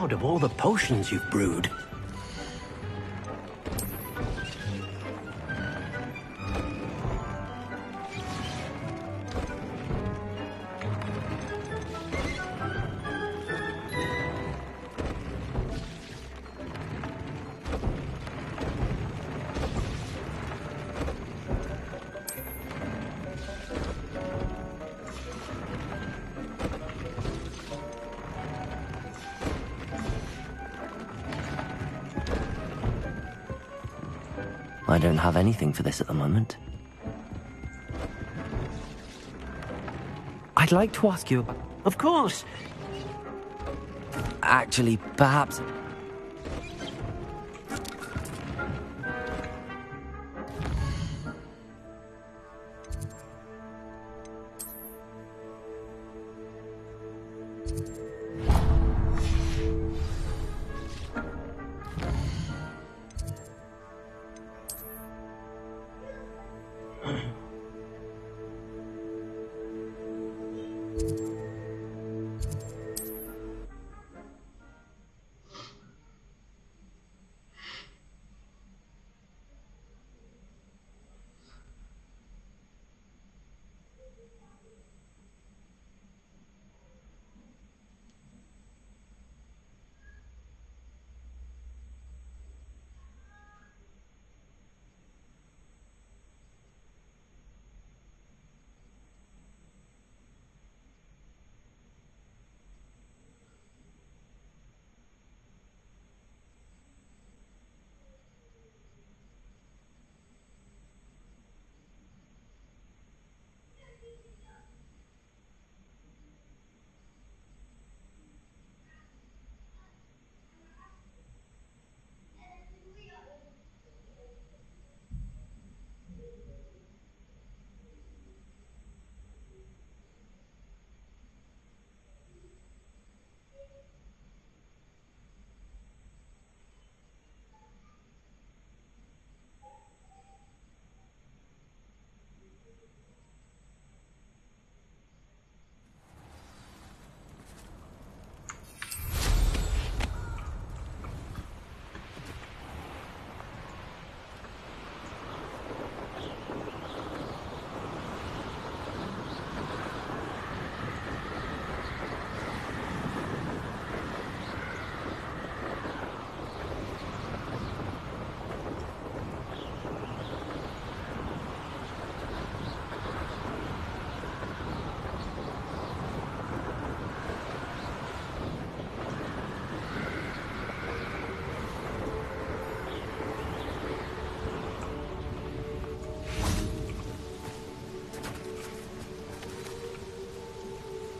proud of all the potions you've brewed. I don't have anything for this at the moment. I'd like to ask you about... Of course. Actually, perhaps...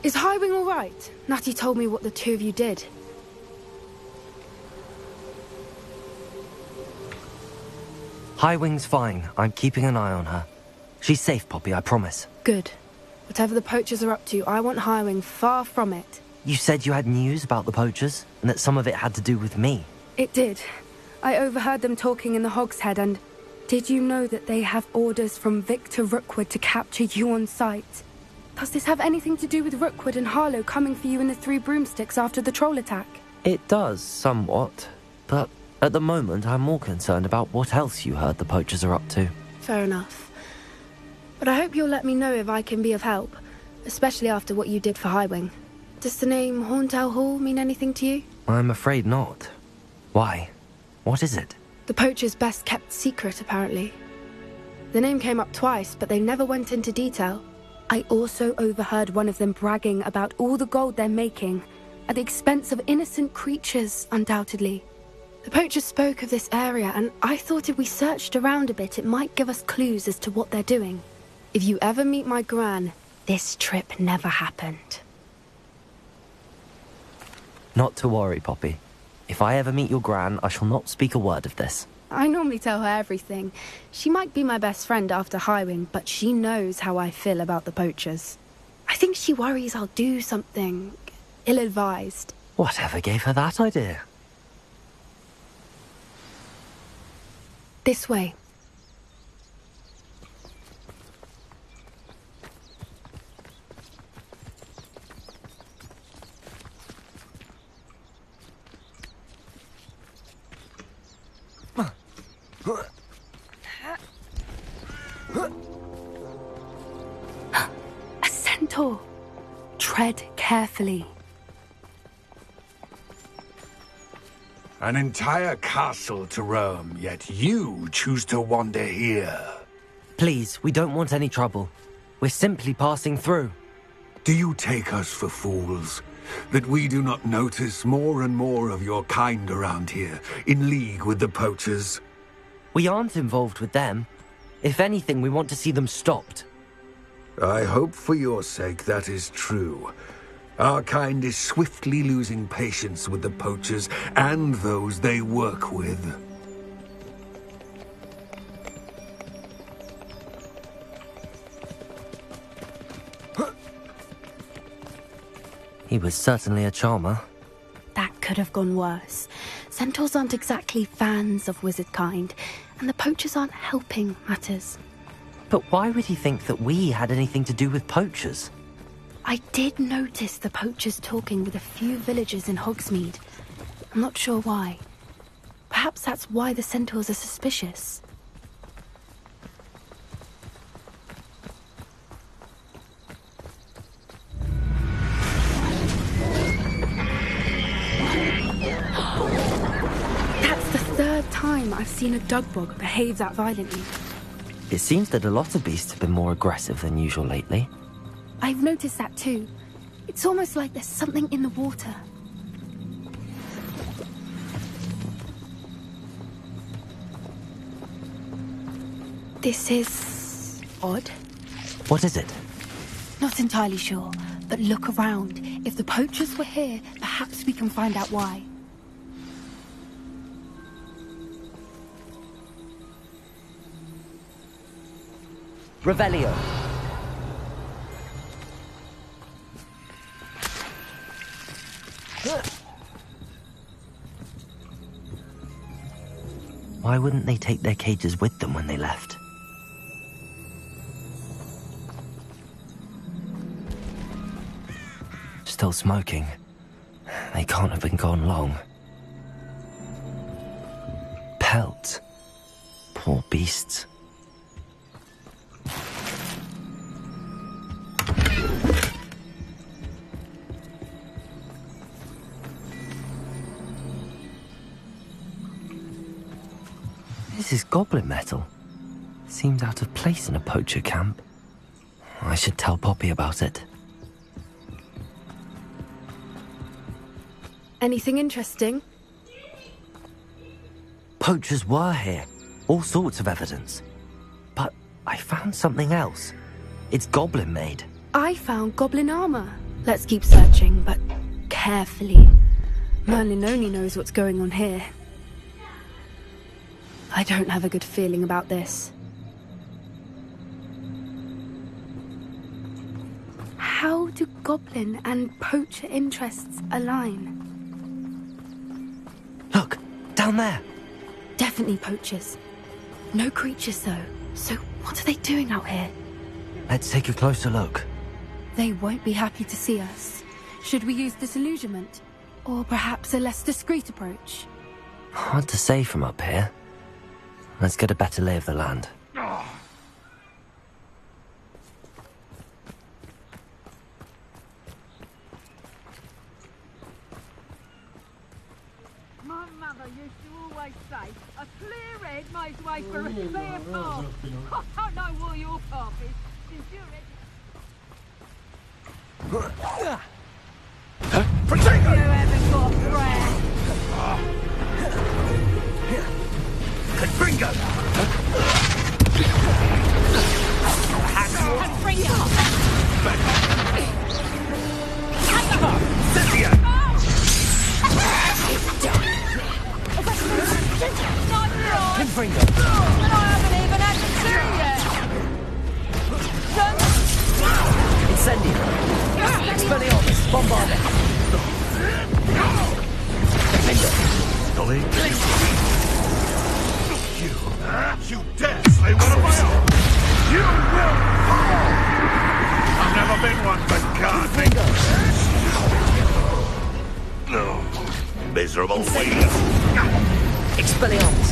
Is Highwing all right? Natty told me what the two of you did. Highwing's fine. I'm keeping an eye on her. She's safe, Poppy, I promise. Good. Whatever the poachers are up to, I want Highwing far from it. You said you had news about the poachers, and that some of it had to do with me. It did. I overheard them talking in the Hogshead, and did you know that they have orders from Victor Rookwood to capture you on sight? Does this have anything to do with Rookwood and Harlow coming for you in the Three Broomsticks after the troll attack? It does, somewhat. But at the moment, I'm more concerned about what else you heard the poachers are up to. Fair enough. But I hope you'll let me know if I can be of help, especially after what you did for Highwing. Does the name Horntown Hall mean anything to you? I'm afraid not. Why? What is it? The poachers' best-kept secret, apparently. The name came up twice, but they never went into detail. I also overheard one of them bragging about all the gold they're making, at the expense of innocent creatures, undoubtedly. The poachers spoke of this area, and I thought if we searched around a bit, it might give us clues as to what they're doing. If you ever meet my gran, this trip never happened. Not to worry, Poppy. If I ever meet your gran, I shall not speak a word of this. I normally tell her everything. She might be my best friend after Highwing, but she knows how I feel about the poachers. I think she worries I'll do something ill-advised. Whatever gave her that idea? This way. centaur. Tread carefully. An entire castle to roam, yet you choose to wander here. Please, we don't want any trouble. We're simply passing through. Do you take us for fools? That we do not notice more and more of your kind around here, in league with the poachers? We aren't involved with them. If anything, we want to see them stopped. I hope for your sake that is true. Our kind is swiftly losing patience with the poachers and those they work with. He was certainly a charmer. That could have gone worse. Centaurs aren't exactly fans of wizard kind, and the poachers aren't helping matters. But why would he think that we had anything to do with poachers? I did notice the poachers talking with a few villagers in Hogsmeade. I'm not sure why. Perhaps that's why the centaurs are suspicious. That's the third time I've seen a dugbog behave that violently. It seems that a lot of beasts have been more aggressive than usual lately. I've noticed that too. It's almost like there's something in the water. This is odd. What is it? Not entirely sure, but look around. If the poachers were here, perhaps we can find out why. Revelio. Why wouldn't they take their cages with them when they left? Still smoking. They can't have been gone long. Pelts. Poor beasts. This is goblin metal. Seems out of place in a poacher camp. I should tell Poppy about it. Anything interesting? Poachers were here. All sorts of evidence. But I found something else. It's goblin made. I found goblin armor. Let's keep searching, but carefully. Merlin only knows what's going on here. I don't have a good feeling about this. How do goblin and poacher interests align? Look, down there. Definitely poachers. No creatures though. So what are they doing out here? Let's take a closer look. They won't be happy to see us. Should we use disillusionment? Or perhaps a less discreet approach? Hard to say from up here. Let's get a better lay of the land. My mother used to always say, a clear head makes way for a clear path. I don't know what your path is. Since you're Protect you her! haven't got breath. Confringo! And bring it up. Cynthia! Not right. Confringo. And I haven't even had to see yet. Incendio. Expelliarmus. Bombardment. Dolly? You dare slay one of my own! You will fall! I've never been one for gardening. No. Miserable failure. Expelliarmus.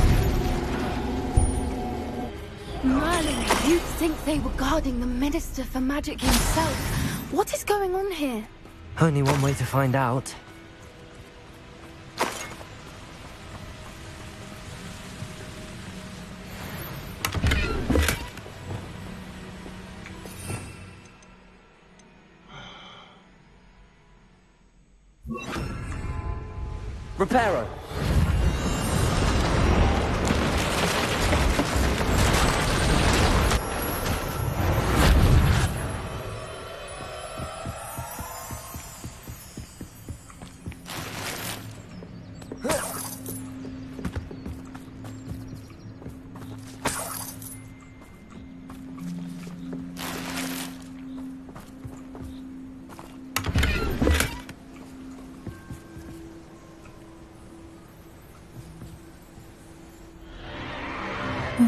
Merlin, you'd think they were guarding the Minister for Magic himself. What is going on here? Only one way to find out. Reparo.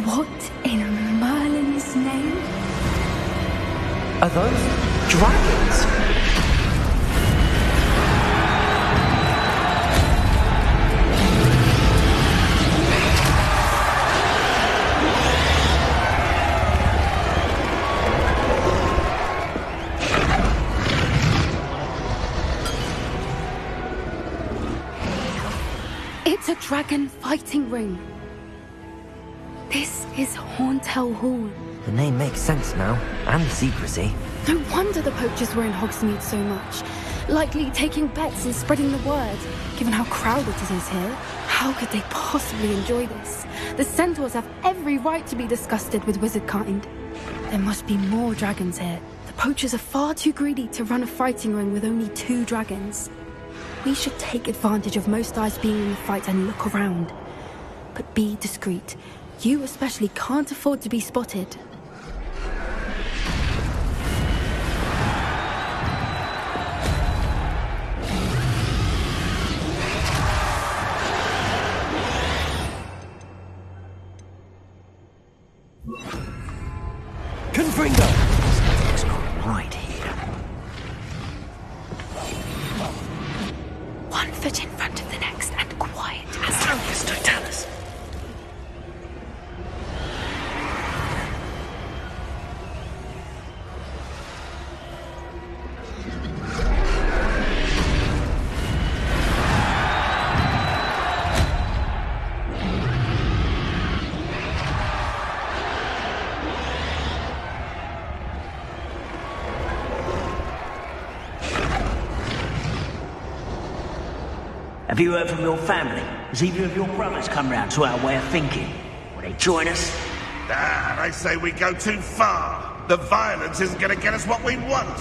What in Merlin's name? Are those dragons? It's a dragon fighting ring. This is Hauntel Hall. The name makes sense now, and the secrecy. No wonder the poachers were in Hogsmeade so much. Likely taking bets and spreading the word. Given how crowded it is here, how could they possibly enjoy this? The centaurs have every right to be disgusted with wizard kind. There must be more dragons here. The poachers are far too greedy to run a fighting ring with only 2 dragons. We should take advantage of most eyes being in the fight and look around. But be discreet. You especially can't afford to be spotted. Confringo! Something's not right here. One foot in front of the next and quiet as Totalus, Totalus. Have you heard from your family? Has either of your brothers come round to our way of thinking? Will they join us? Ah, they say we go too far. The violence isn't going to get us what we want.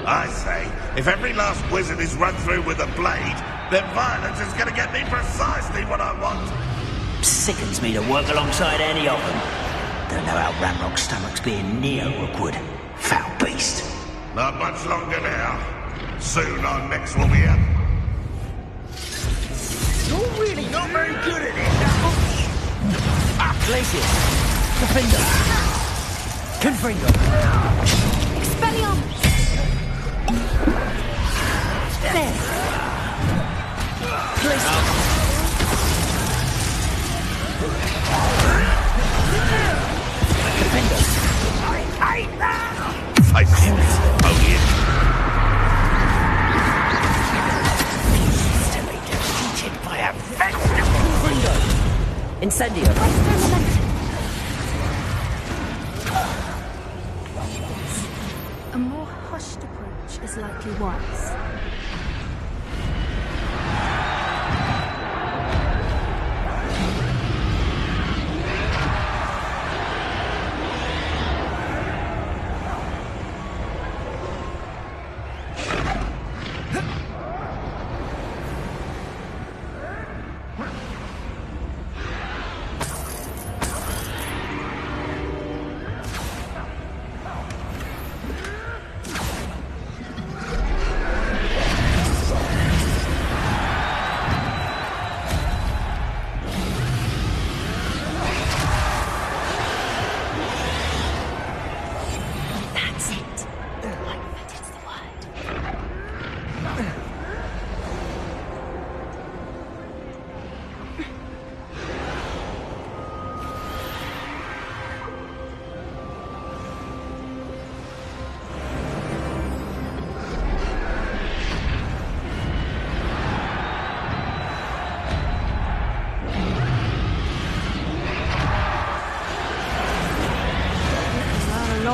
I say, if every last wizard is run through with a blade, then violence is going to get me precisely what I want. Sickens me to work alongside any of them. Don't know how Ramrock's stomach's being near Rookwood. Foul beast. Not much longer now. Soon our necks will be up. You're really not very good at it. Glacius! Confringo! Confringo! Expelliarmus! There. Glacius! Confringo! Face it. Oh, yeah. Incendio! A more hushed approach is likely wise.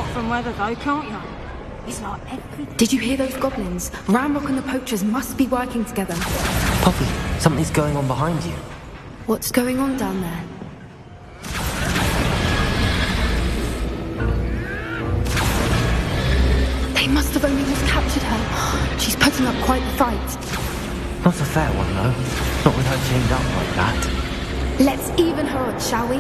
spot from weather, though, can't you? It's like everything. Did you hear those goblins? Ramrock and the poachers must be working together. Poppy, something's going on behind you. What's going on down there? They must have only just captured her. She's putting up quite the fight. Not a fair one, though. Not with her chained up like that. Let's even her odds, shall we?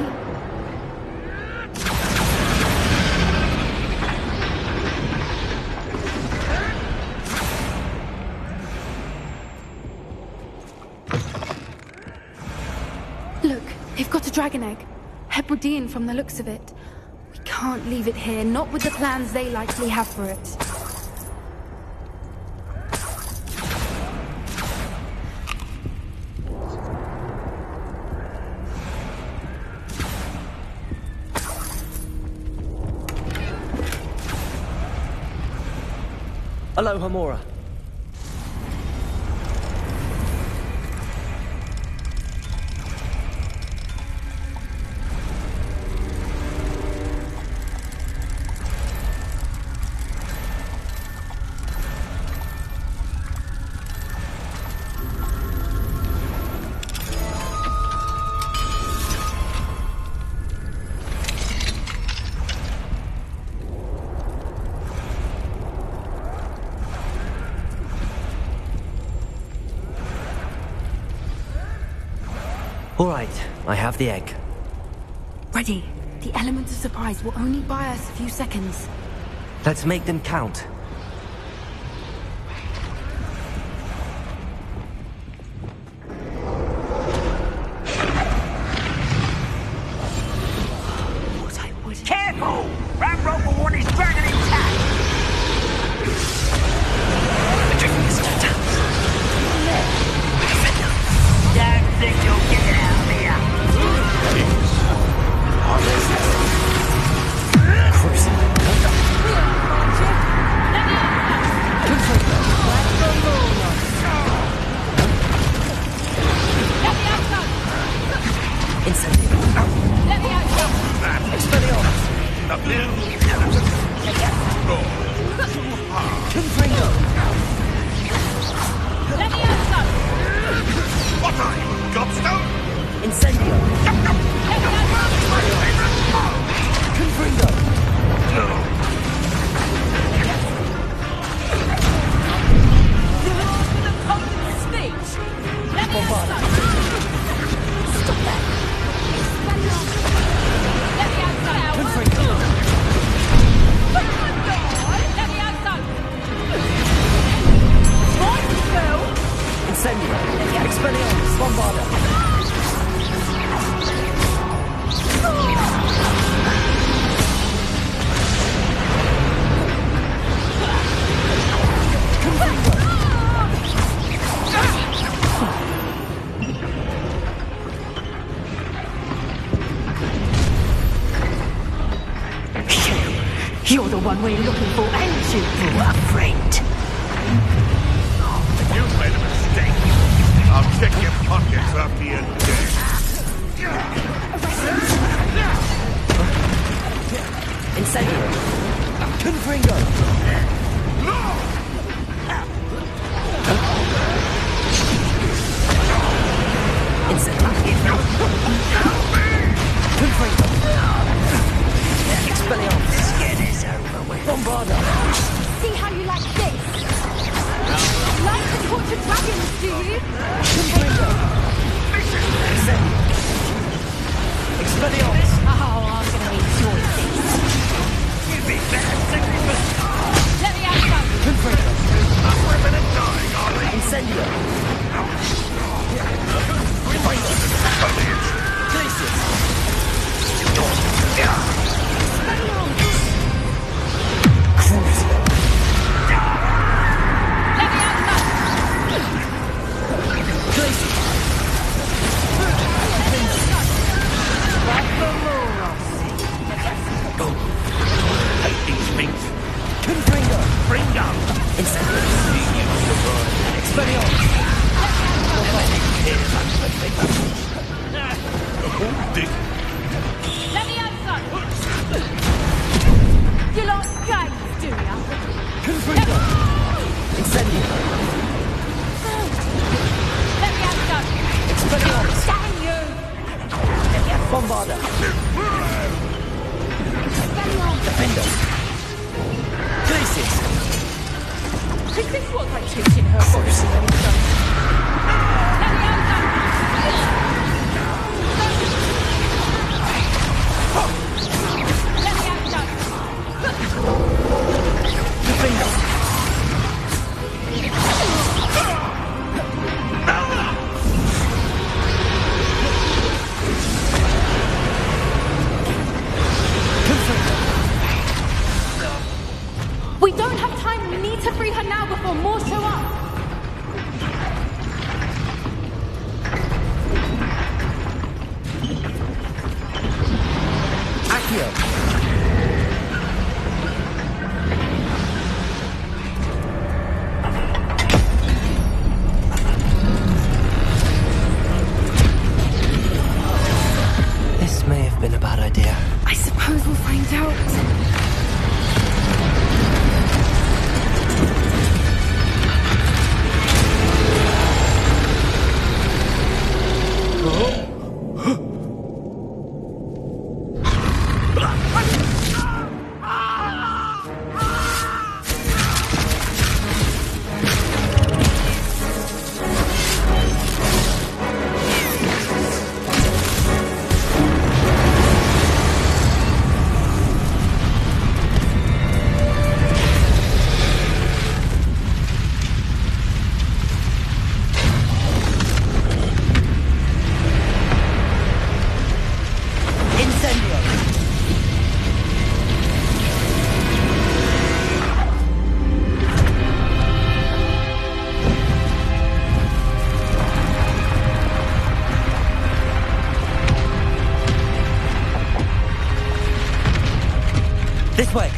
Look, they've got a dragon egg. Hebridean from the looks of it. We can't leave it here, not with the plans they likely have for it. Hello, Hamora. All right, I have the egg. Ready. The element of surprise will only buy us a few seconds. Let's make them count. What I would... Careful! Ramrock will want his dragon intact! Don't think you'll get it out of here! What are you, gobstone? Incendio! Confringo! Incendio! Expelliarmus! Bombarda! You're the one we're looking for, ain't you? A friend. You've made a mistake. I'll check your pockets after you're dead. Incendio! Confringo! Incendio! Confringo! Expelliarmus! Let's get this over with. Bombarda! See how you like this? Like to torture dragons, do you? Confringo! Incendio! Expelliarmus! Oh, I'm gonna enjoy this. You'd be better suited for... Let me have some. Confringo! I'm women and dying, are they? Incendio! Glacius! Crucio! Let me have some. Glacius! Let me have some. What for more, I'll see. Oh! now before more show up! Accio! This may have been a bad idea. I suppose we'll find out. This way!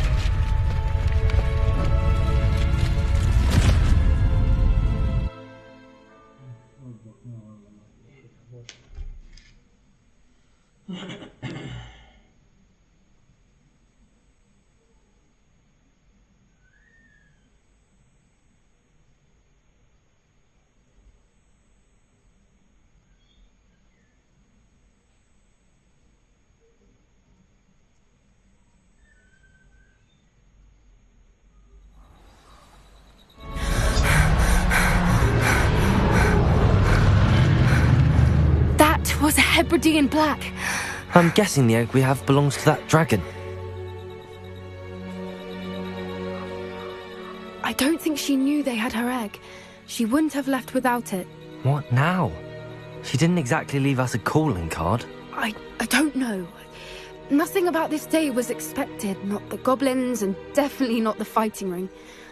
Was a Hebridean black. I'm guessing the egg we have belongs to that dragon. I don't think she knew they had her egg. She wouldn't have left without it. What now? She didn't exactly leave us a calling card. I don't know. Nothing about this day was expected. Not the goblins, and definitely not the fighting ring.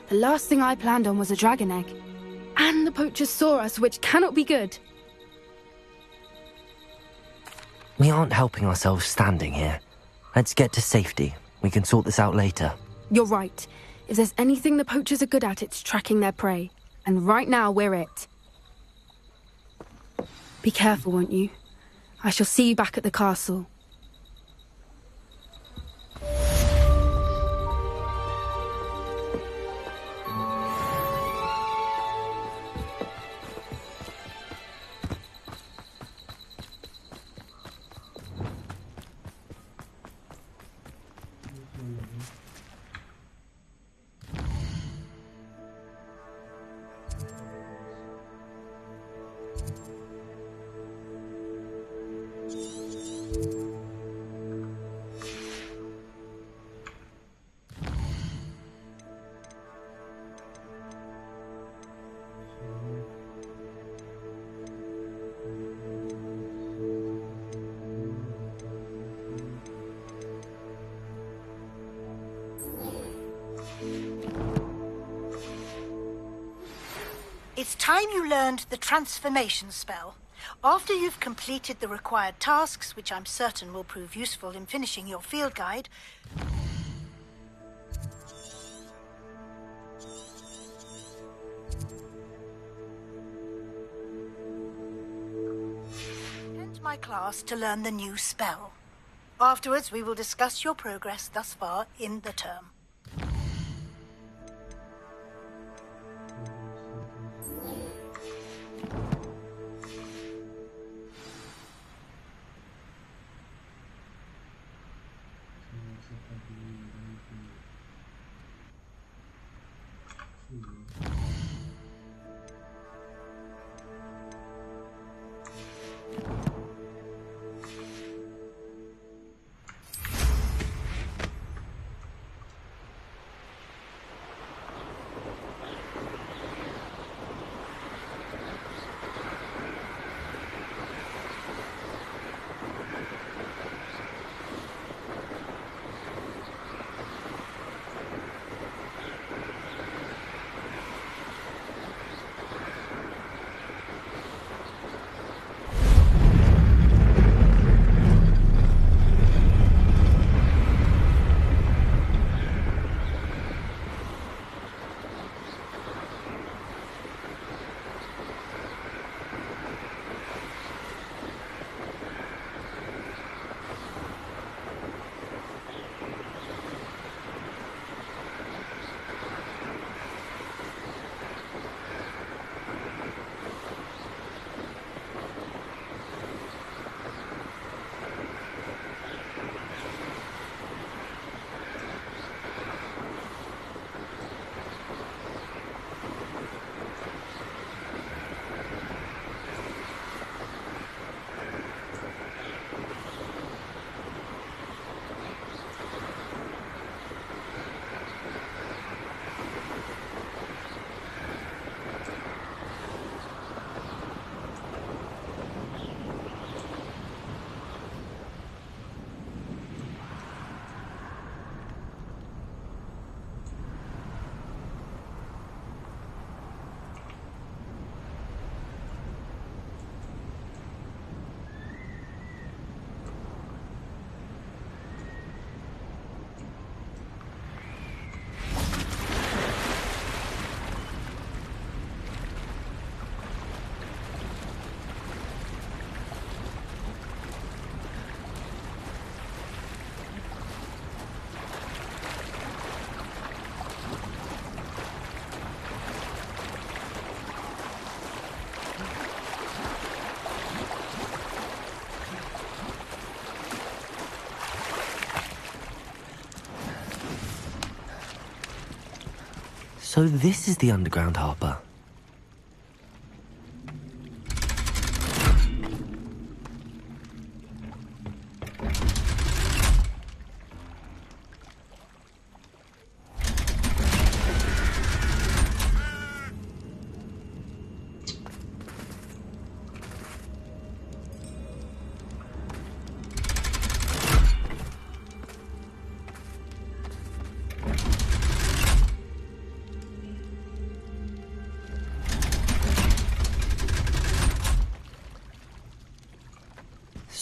The last thing I planned on was a dragon egg. And the poachers saw us, which cannot be good. We aren't helping ourselves standing here. Let's get to safety. We can sort this out later. You're right. If there's anything the poachers are good at, it's tracking their prey. And right now, we're it. Be careful, won't you? I shall see you back at the castle. It's time you learned the transformation spell. After you've completed the required tasks, which I'm certain will prove useful in finishing your field guide, attend my class to learn the new spell. Afterwards, we will discuss your progress thus far in the term. So this is the underground harbour.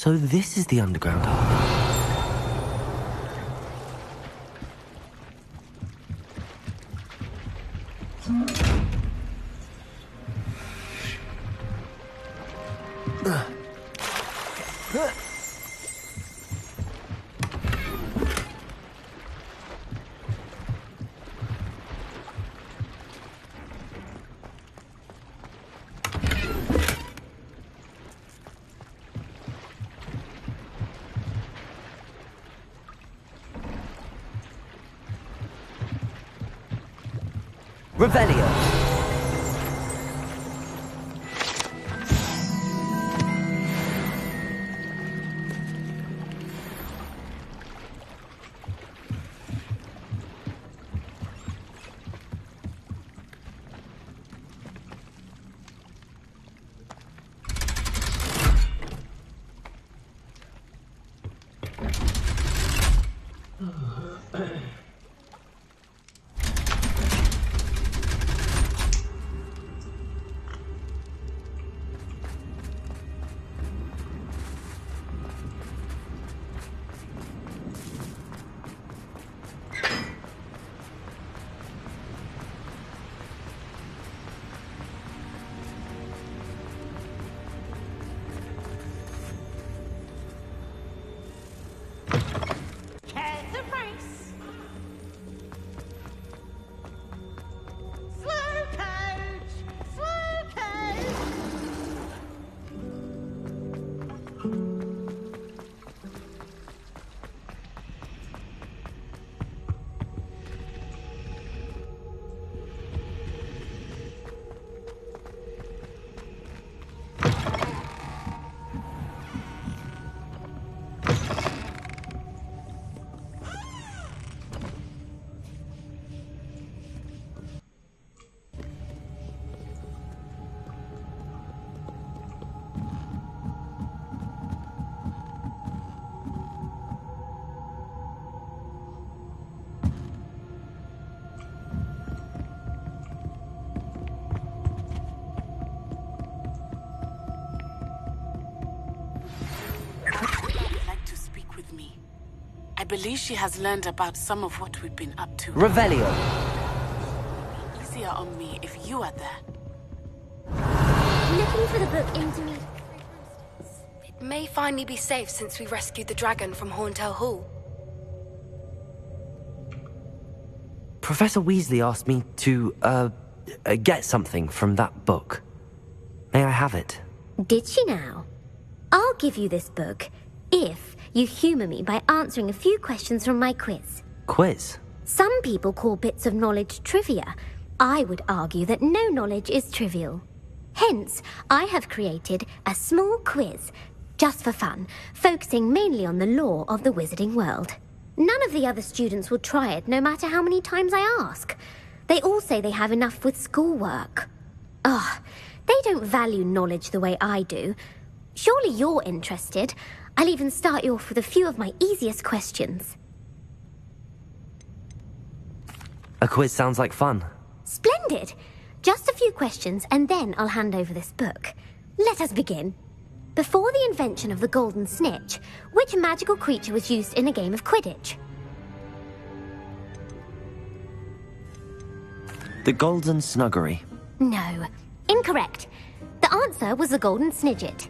So this is the underground harbour. Revelio. I believe she has learned about some of what we've been up to. Revelio. Easier on me if you are there. Looking for the book into me. It may finally be safe since we rescued the dragon from Horntail Hall. Professor Weasley asked me to, get something from that book. May I have it? Did she now? I'll give you this book if you humour me by answering a few questions from my quiz. Quiz? Some people call bits of knowledge trivia. I would argue that no knowledge is trivial. Hence, I have created a small quiz, just for fun, focusing mainly on the lore of the wizarding world. None of the other students will try it, no matter how many times I ask. They all say they have enough with schoolwork. Ugh, they don't value knowledge the way I do. Surely you're interested. I'll even start you off with a few of my easiest questions. A quiz sounds like fun. Splendid! Just a few questions and then I'll hand over this book. Let us begin. Before the invention of the golden snitch, which magical creature was used in a game of Quidditch? The Golden Snuggery. No, incorrect. The answer was the golden snidget.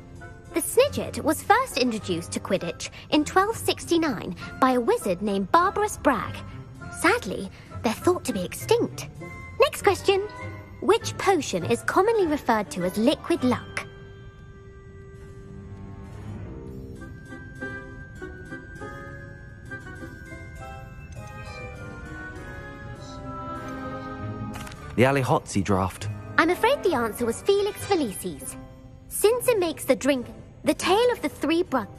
The snidget was first introduced to Quidditch in 1269 by a wizard named Barbarous Bragg. Sadly, they're thought to be extinct. Next question. Which potion is commonly referred to as liquid luck? The Alihotzi draft. I'm afraid the answer was Felix Felicis. Since it makes the drink the tale of the three brothers.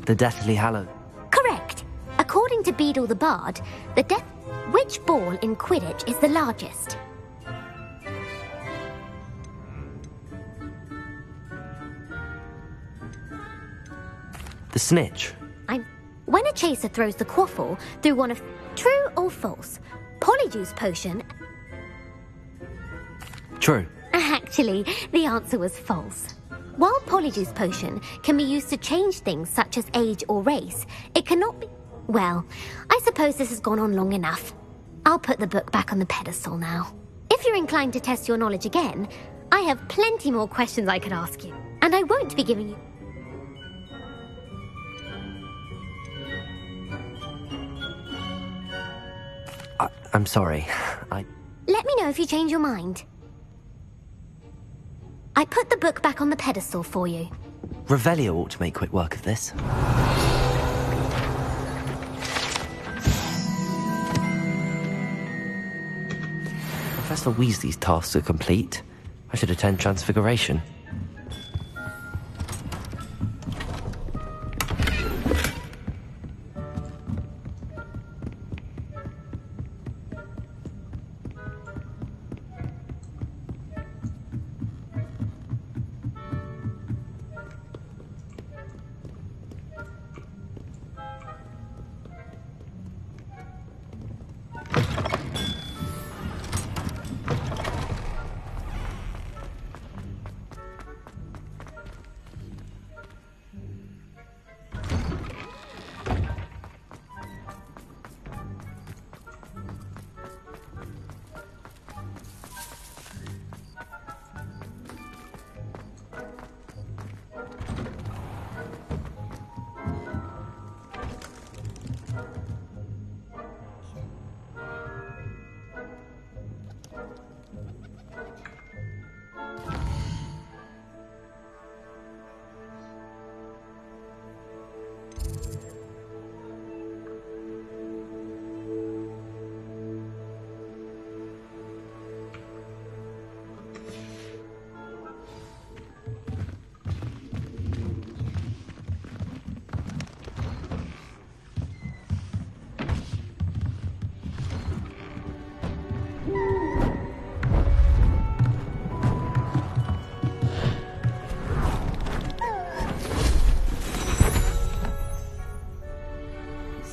The Deathly Hallows. Correct. According to Beadle the Bard, which ball in Quidditch is the largest? The Snitch. When a chaser throws the quaffle through one of... True or false? Polyjuice potion... True. Actually, the answer was false. While Polyjuice potion can be used to change things such as age or race, it cannot be... Well, I suppose this has gone on long enough. I'll put the book back on the pedestal now. If you're inclined to test your knowledge again, I have plenty more questions I could ask you. And I won't be giving you... I'm sorry. Let me know if you change your mind. I put the book back on the pedestal for you. Revelio ought to make quick work of this. Professor Weasley's tasks are complete. I should attend Transfiguration.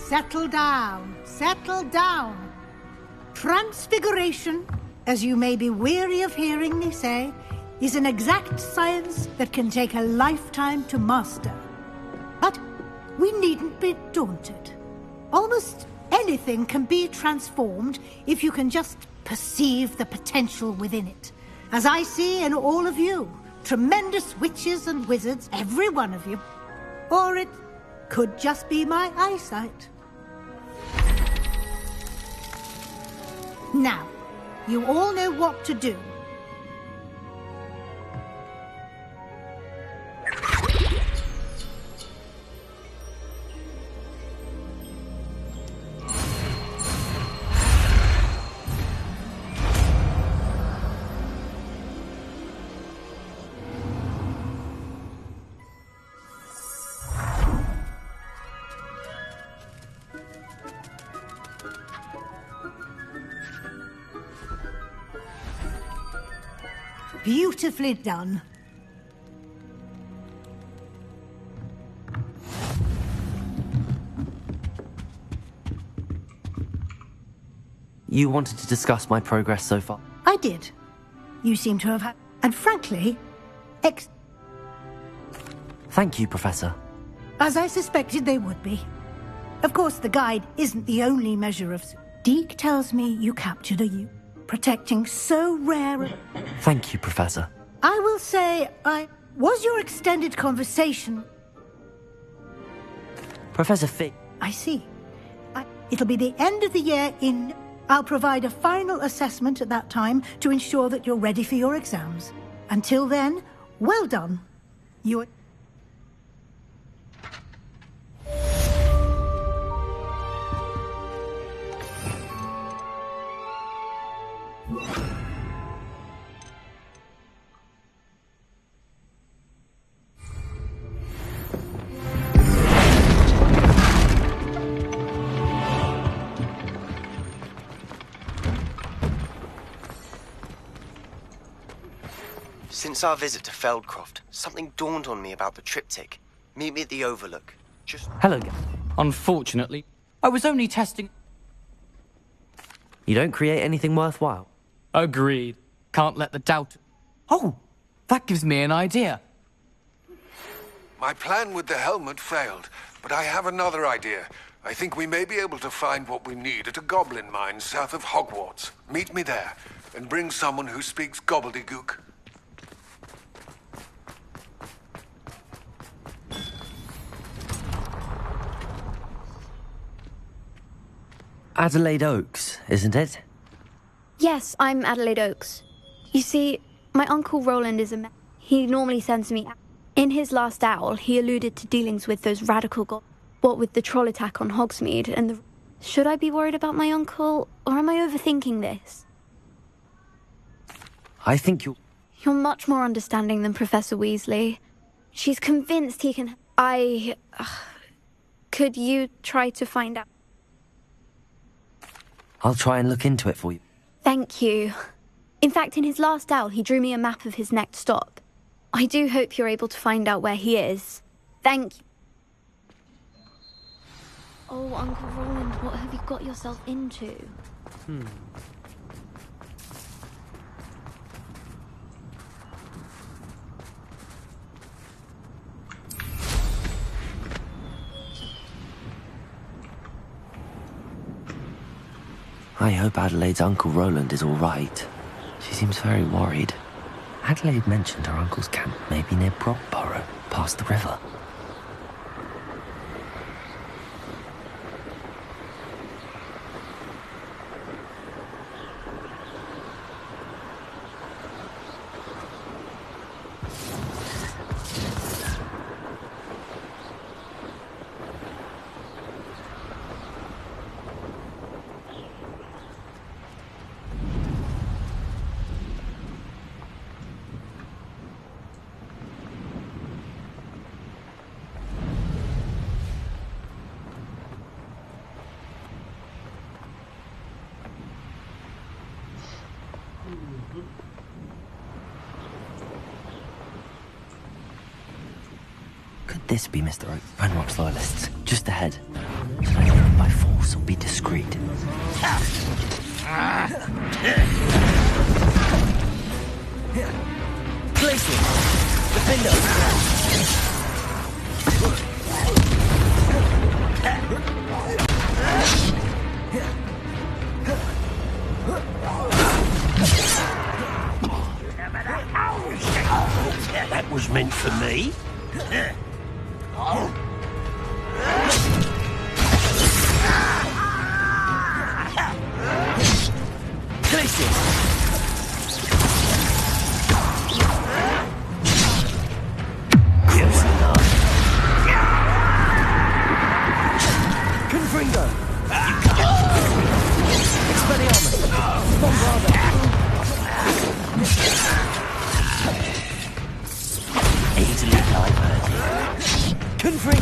Settle down, settle down. Transfiguration, as you may be weary of hearing me say, is an exact science that can take a lifetime to master. But we needn't be daunted. Almost anything can be transformed if you can just perceive the potential within it. As I see in all of you, tremendous witches and wizards, every one of you. Or it could just be my eyesight. Now, you all know what to do. Beautifully done. You wanted to discuss my progress so far? I did. You seem to have had... And frankly, Thank you, Professor. as I suspected they would be. Of course, the guide isn't the only measure of... Deke tells me you captured a you, protecting so rare... Thank you, Professor. I will say, Was your extended conversation... Professor Fig... I see. It'll be the end of the year in... I'll provide a final assessment at that time to ensure that you're ready for your exams. Until then, well done. Since our visit to Feldcroft, something dawned on me about the triptych. Meet me at the Overlook. Just... Hello. Unfortunately, I was only testing... You don't create anything worthwhile? Agreed. Can't let the doubt... Oh, that gives me an idea. My plan with the helmet failed, but I have another idea. I think we may be able to find what we need at a goblin mine south of Hogwarts. Meet me there, and bring someone who speaks gobbledygook. Adelaide Oaks, isn't it? Yes, I'm Adelaide Oaks. You see, my Uncle Roland is a he normally sends me... In his last owl, he alluded to dealings with those radical what with the troll attack on Hogsmeade and the... Should I be worried about my uncle, or am I overthinking this? I think you're much more understanding than Professor Weasley. She's convinced he can... Could you try to find out? I'll try and look into it for you. Thank you. In fact, in his last owl, he drew me a map of his next stop. I do hope you're able to find out where he is. Thank you. Oh, Uncle Roland, what have you got yourself into? I hope Adelaide's Uncle Roland is all right. She seems very worried. Adelaide mentioned her uncle's camp may be near Brockborough, past the river. Could this be Mr. Oak? Ranrock's loyalists. Just ahead. Should I get them by force or be discreet? Glacier! Defender! That was meant for me.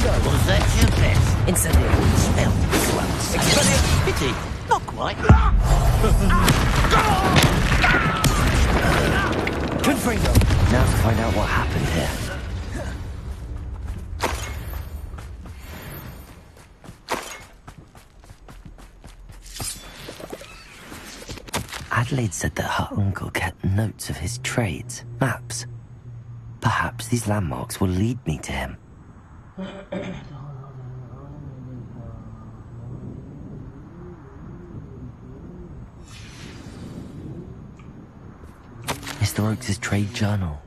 Was that your best? Incendiary. Smell. Well, pity. Not quite. Confringo! Now to find out what happened here. Adelaide said that her uncle kept notes of his trades, maps. Perhaps these landmarks will lead me to him. Mr. Oakes' trade journal.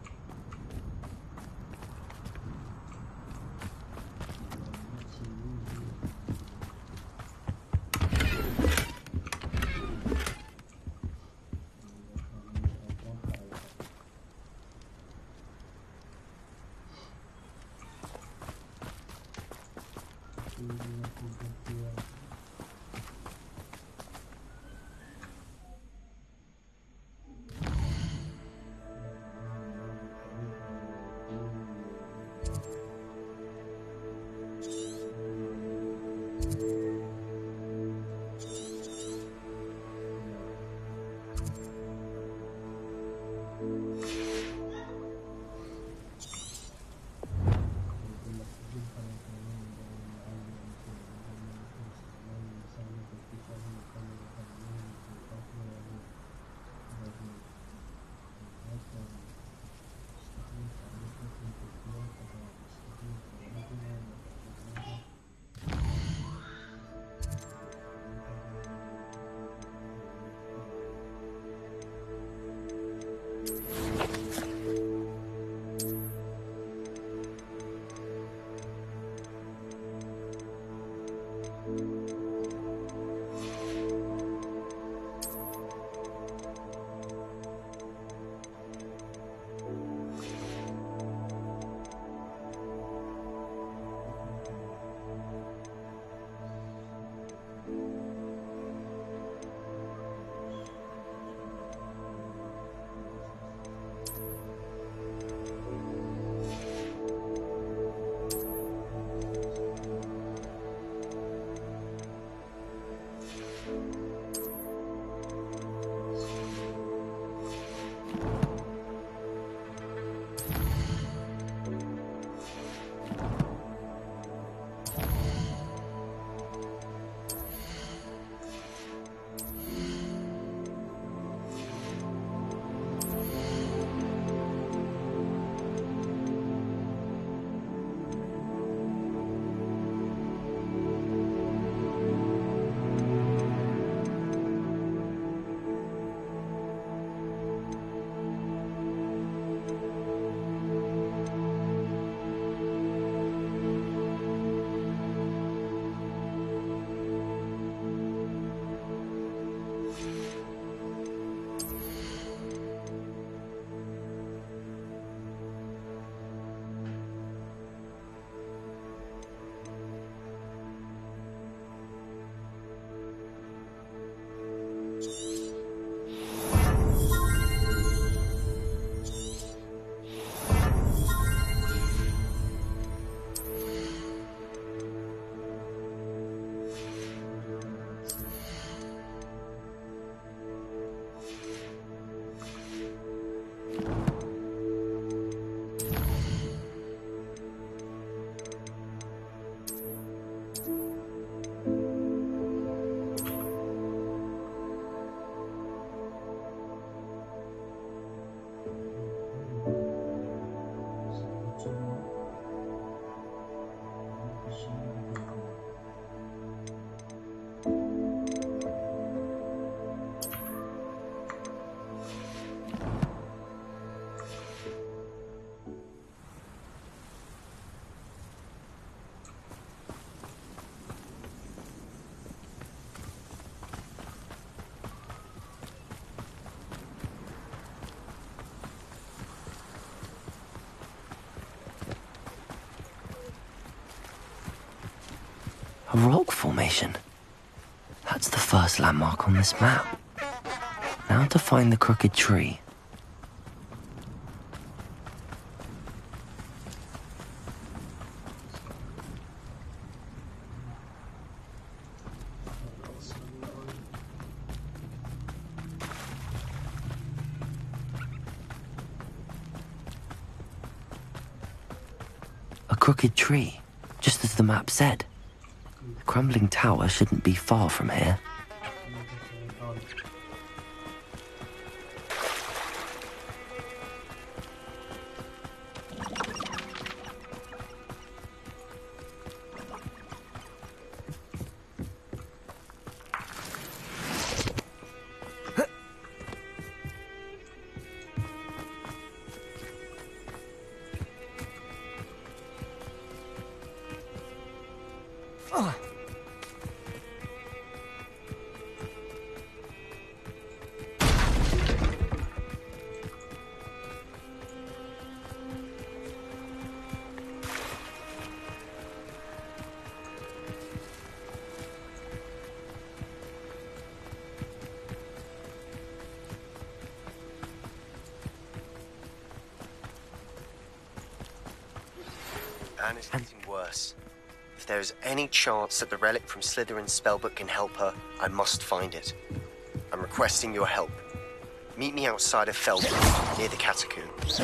A rock formation. That's the first landmark on this map. Now to find the crooked tree. A crooked tree, just as the map said. The crumbling tower shouldn't be far from here. And it's getting worse. If there is any chance that the relic from Slytherin's spellbook can help her, I must find it. I'm requesting your help. Meet me outside of Feldberg, near the catacombs.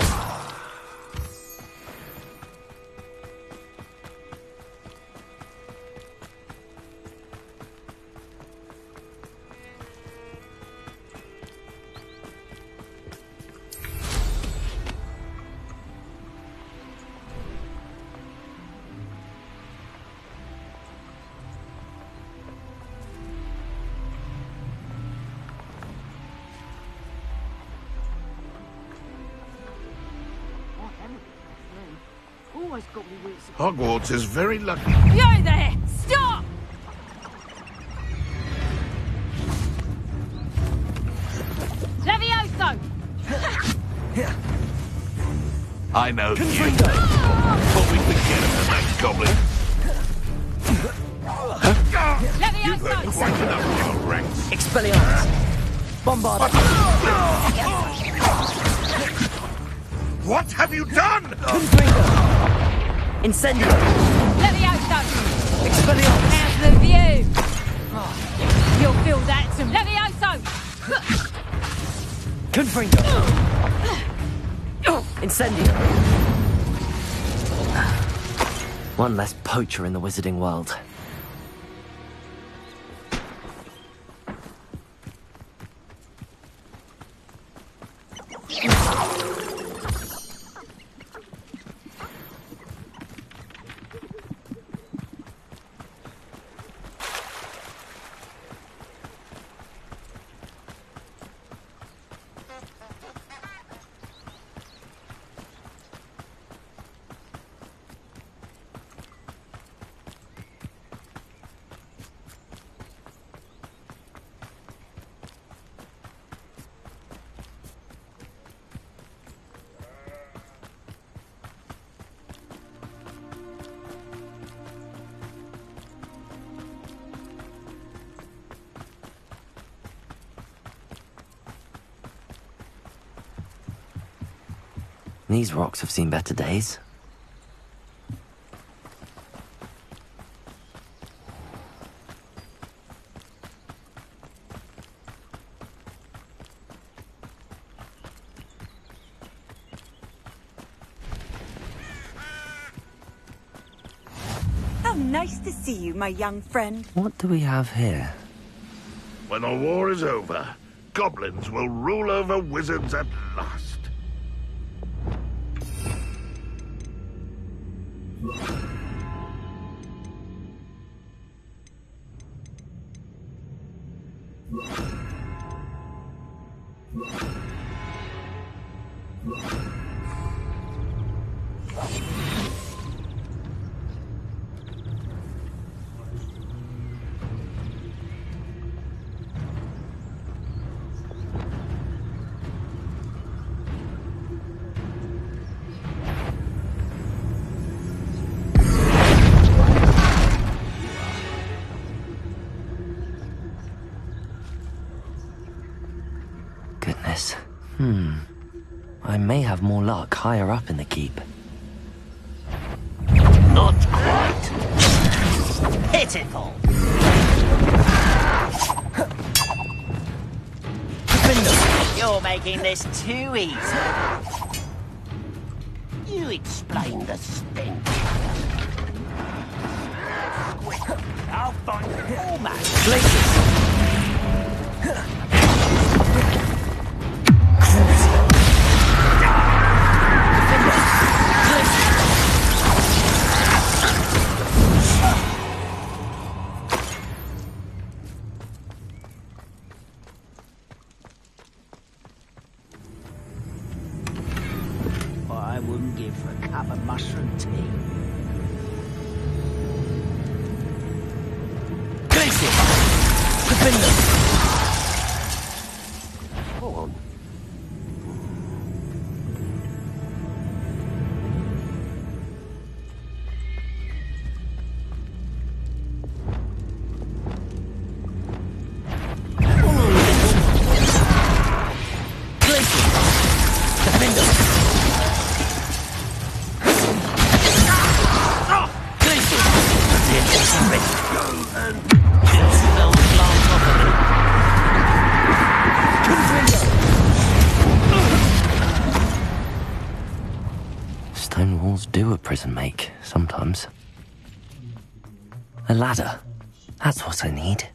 Hogwarts is very lucky. You there! Stop! Levioso! I know you. But we could get him to that goblin. You've heard quite enough of your ranks. Expelliarmus! Bombard! What have you done? Incendio! Levioso! Expelliarmus! How's the view? You'll feel that some Levioso! Confringo! Incendio! One less poacher in the wizarding world. These rocks have seen better days. Oh Nice to see you, my young friend. What do we have here? When the war is over, goblins will rule over wizards at last. Goodness. I may have more luck higher up in the keep. Not quite. Pitiful. You're making this too easy. You explain the stink. I'll find the format. I wouldn't give for a cup of mushroom tea. Go on. Stone walls do a prison make, sometimes. A ladder. That's what I need.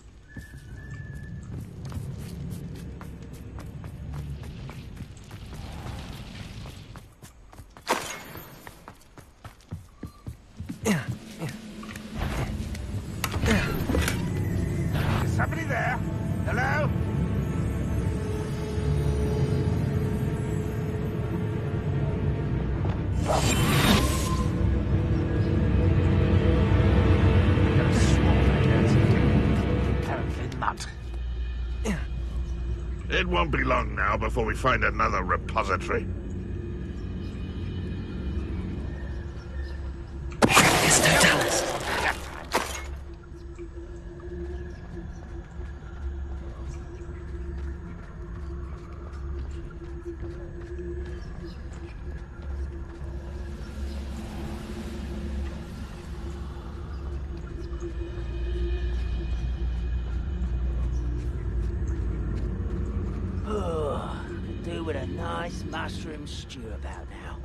Is somebody there? Hello? It won't be long now before we find another repository. It's Totalis. Do with a nice mushroom stew about now.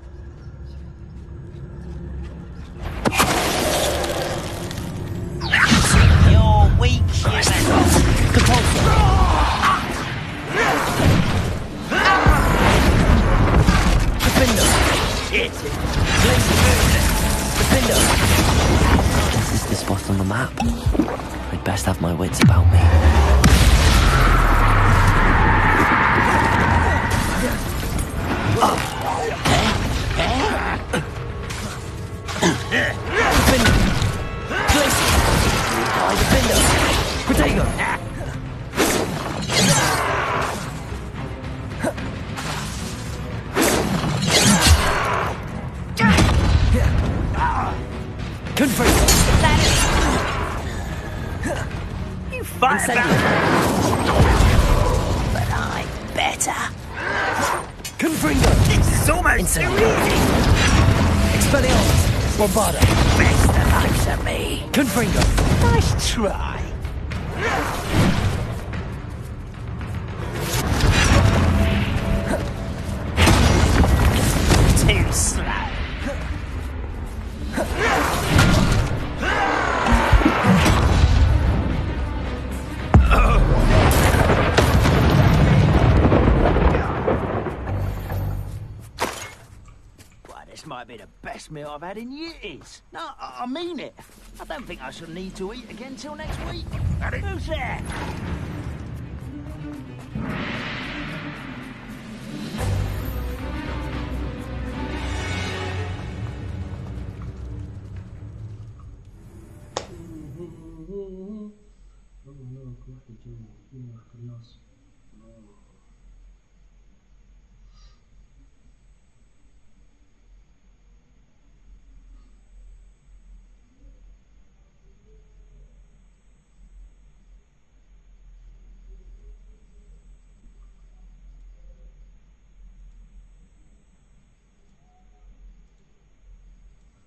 You're weak, human. This is the spot on the map. I'd best have my wits about me. You fight back. But I'm better. Confringo! This is almost too easy. Expelliarmus! Bombarda! Best the likes of me. Confringo! Nice try. Too slow. best meal I've had in years. No, I mean it. I don't think I shall need to eat again till next week. Who's there?